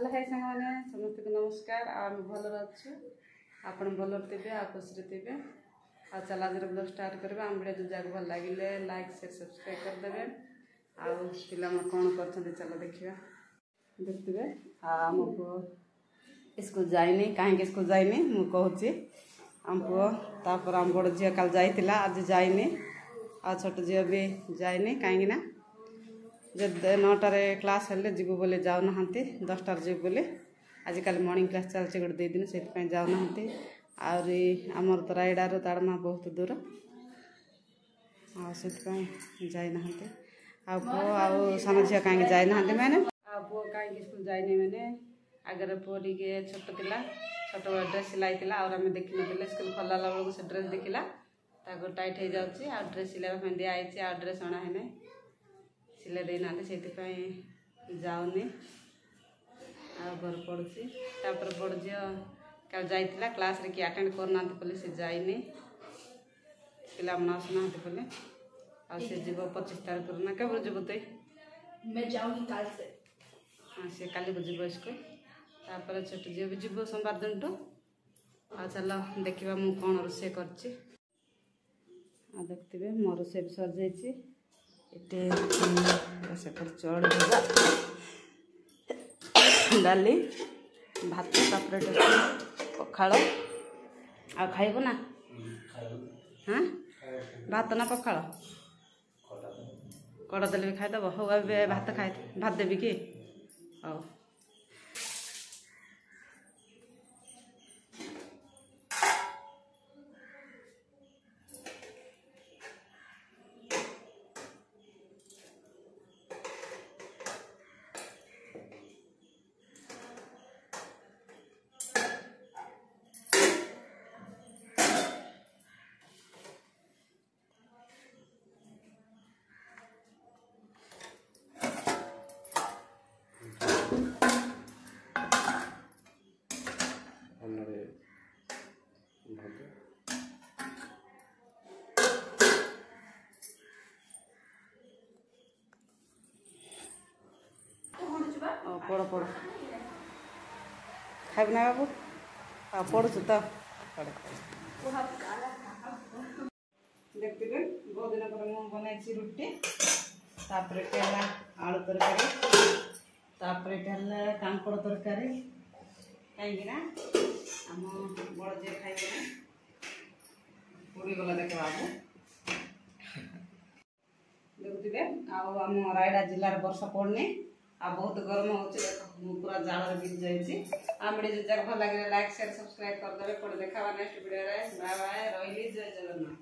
Hello hi सांग समस्त को नमस्कार आम भल अच्छे आप भल थे आ खुशी थे आ चल आज ब्लॉग स्टार्ट करवा आम वीडियो जो भल लगे लाइक शेयर सब्सक्राइब करदे आउ पिला कौन कर चल देखा देखते आम पु स्कूल जाइनी कहीं स्कूल जाइनी मु कहूँ आम पुपर आम बड़ झी कल जाइला आज जाइनी आ छोट झी भी जाइनी कहीं जब 9टार क्लास हेल्ले जीव बोले जाऊना 10टार जीव बोले आजिकल मॉर्निंग क्लास चलती गोटे 2 दिन से जाऊना आमर तो रायडार ताड़मा बहुत दूर से जाना पु आउ सान झी कहीं जाना मैंने पु कहीं स्कूल जाइनी मैंने आगे पु टे छोट था छोट ड्रेस सिलाई और आम देखी ना स्कूल खोला बेलू से ड्रेस देखला टाइट हो जाऊँगी आ ड्रेस सिलाई दिखाई आ ड्रेस अणा है सिले देना से जाऊनी घर पढ़ुची बड़ झी कल जाइला क्लास रे कि अटेंड करना बोले से जाइनी पिला आसुना बोले आसे जीव 25 तारीख ना केवल जीव तो मैं जाऊंगी कल से हाँ सी काली को जीव स्कूल छोट झील भी जीव सोमवार दिन टू आ चल देखा मु कौन रोसे कर देखते मो रोसे भी सर जाइए चढ़ भजा डाली भात पखाड़ आ खाइब ना हाँ भात ना पखाड़ कड़ा देले भी खाईदेव हौ ए भात खाए भात देवी कि हौ पढ़ पढ़ खाइब ना बाबू हाँ पढ़ुचु तो देखते बहुत दिन पर मुझे बनाई रुटी आलू तरकारी कांकड़ तरकारी कहीं आम बड़ झी खाइबे पूरी गला देखे बाबू देखुए आम रायगढ़ जिले में वर्षा पड़नी आ बहुत गरम हो पूरा जाल बीत जाइए वीडियो जो भल लगे लाइक शेयर सब्सक्राइब करदे देखा नेक्स्ट वीडियो बाय बाय रही जय जगन्नाथ।